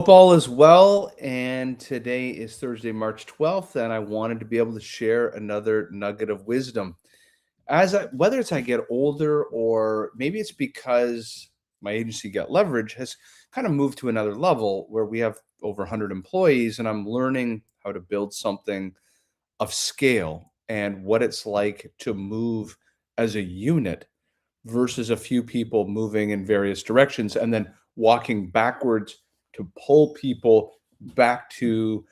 Hope all is well. And today is Thursday, March 12th, and I wanted to be able to share another nugget of wisdom. Whether it's I get older or maybe it's because my agency Get Leverage has kind of moved to another level where we have over 100 employees, and I'm learning how to build something of scale and what it's like to move as a unit versus a few people moving in various directions and then walking backwards to pull people back to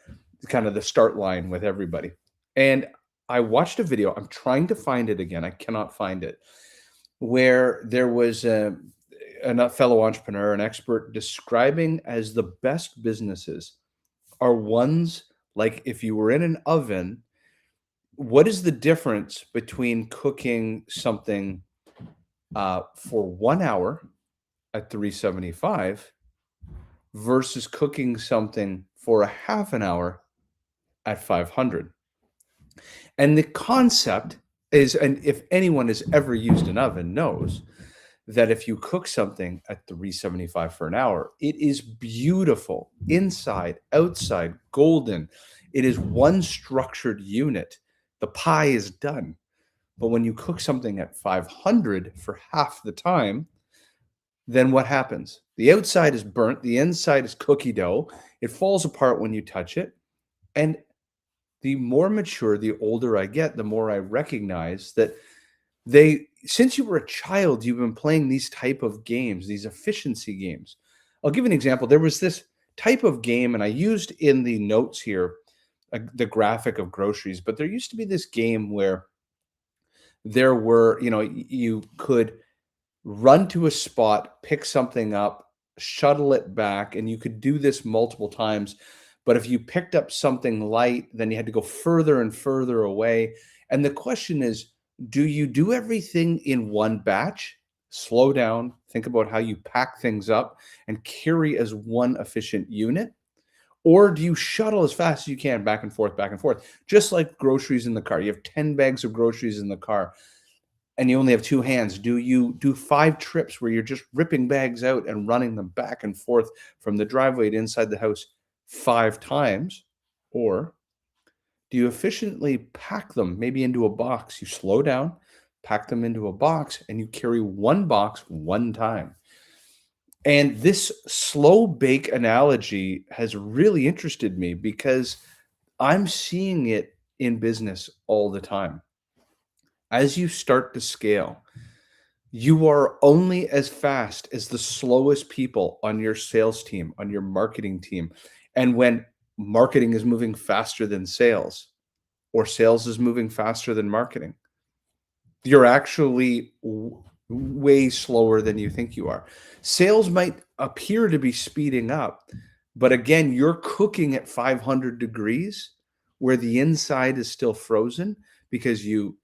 kind of the start line with everybody. And I watched a video. I'm trying to find it again. I cannot find it. Where there was a fellow entrepreneur, an expert, describing as the best businesses are ones like if you were in an oven, what is the difference between cooking something for 1 hour at 375 versus cooking something for a half an hour at 500. And the concept is, and if anyone has ever used an oven knows that if you cook something at 375 for an hour, it is beautiful inside, outside, golden. It is one structured unit. The pie is done. But when you cook something at 500 for half the time, then what happens? The outside is burnt, the inside is cookie dough. It falls apart when you touch it. And the more mature, the older I get, the more I recognize that since you were a child, you've been playing these type of games, these efficiency games. I'll give an example. There was this type of game, and I used in the notes here the graphic of groceries, but there used to be this game where there were, you could run to a spot, pick something up, shuttle it back, and you could do this multiple times. But if you picked up something light, then you had to go further and further away. And the question is, do you do everything in one batch? Slow down, think about how you pack things up and carry as one efficient unit. Or do you shuttle as fast as you can back and forth, just like groceries in the car? You have 10 bags of groceries in the car and you only have two hands. Do you do 5 trips where you're just ripping bags out and running them back and forth from the driveway to inside the house 5 times? Or do you efficiently pack them maybe into a box? You slow down, pack them into a box, and you carry one box one time. And this slow bake analogy has really interested me because I'm seeing it in business all the time. As you start to scale, you are only as fast as the slowest people on your sales team, on your marketing team. And when marketing is moving faster than sales, or sales is moving faster than marketing, you're actually way slower than you think you are. Sales might appear to be speeding up, but again, you're cooking at 500 degrees where the inside is still frozen because you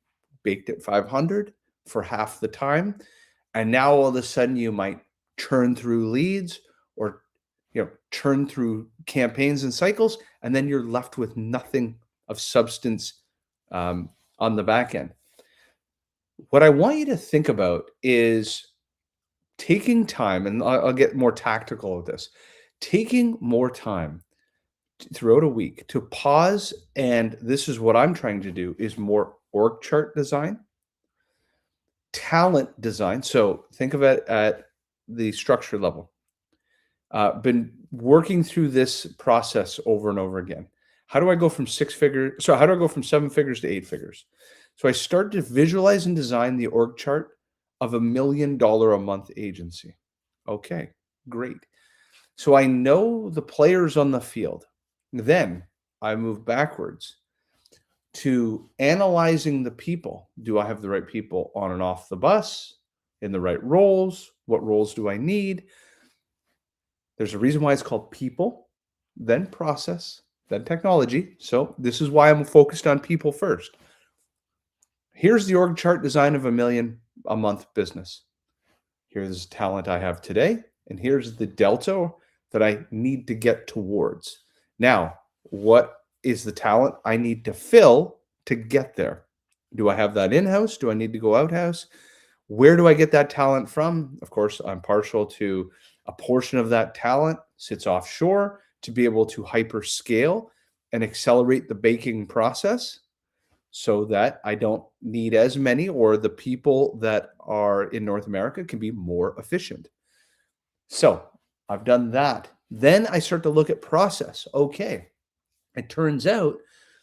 baked at 500 for half the time. And now all of a sudden you might churn through leads or churn through campaigns and cycles, and then you're left with nothing of substance on the back end. What I want you to think about is taking time, and I'll get more tactical with this, taking more time throughout a week to pause. And this is what I'm trying to do is more org chart design, talent design. So think of it at the structure level. Been working through this process over and over again. How do I go from 6 figures? So how do I go from 7 figures to 8 figures? So I started to visualize and design the org chart of $1 million a month agency. Okay, great. So I know the players on the field. Then I move backwards to analyzing the people. Do I have the right people on and off the bus, in the right roles? What roles do I need? There's a reason why it's called people, then process, then technology. So this is why I'm focused on people first. Here's the org chart design of $1 million a month business. Here's the talent I have today, and here's the delta that I need to get towards. Now, what is the talent I need to fill to get there? Do I have that in-house? Do I need to go out-house? Where do I get that talent from? Of course, I'm partial to a portion of that talent sits offshore to be able to hyperscale and accelerate the baking process so that I don't need as many, or the people that are in North America can be more efficient. So I've done that. Then I start to look at process. Okay, it turns out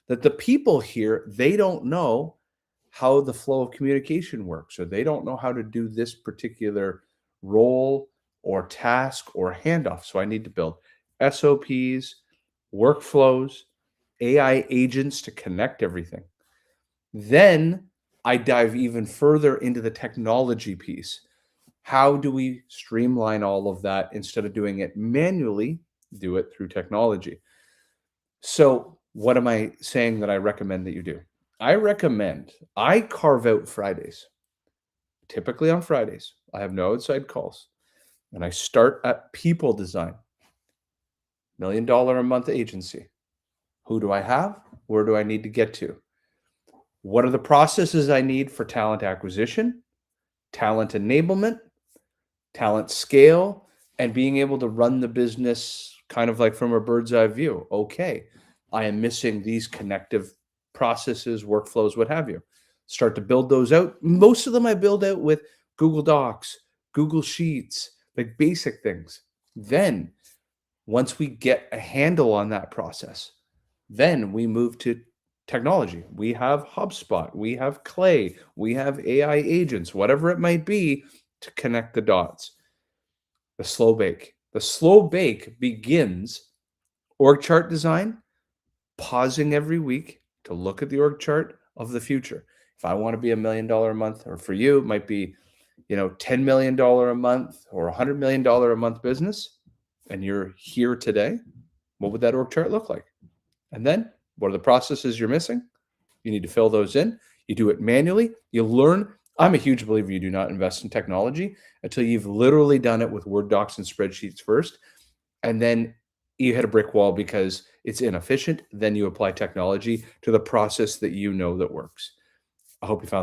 that the people here, they don't know how the flow of communication works, or they don't know how to do this particular role or task or handoff. So I need to build SOPs, workflows, AI agents to connect everything. Then I dive even further into the technology piece. How do we streamline all of that instead of doing it manually? Do it through technology. So, what am I saying that I recommend that you do? I carve out Fridays. Typically on Fridays, I have no outside calls, and I start at people design, $1 million a month agency. Who do I have? Where do I need to get to? What are the processes I need for talent acquisition, talent enablement, talent scale, and being able to run the business kind of like from a bird's eye view? Okay, I am missing these connective processes, workflows, what have you. Start to build those out. Most of them I build out with Google Docs, Google Sheets, like basic things. Then, once we get a handle on that process, then we move to technology. We have HubSpot, we have Clay, we have AI agents, whatever it might be to connect the dots. The slow bake. The slow bake begins org chart design, pausing every week to look at the org chart of the future. If I want to be $1 million a month, or for you, it might be, $10 million a month or $100 million a month business, and you're here today, what would that org chart look like? And then what are the processes you're missing? You need to fill those in. You do it manually. You learn. I'm a huge believer you do not invest in technology until you've literally done it with Word docs and spreadsheets first. And then you hit a brick wall because it's inefficient. Then you apply technology to the process that you know that works. I hope you found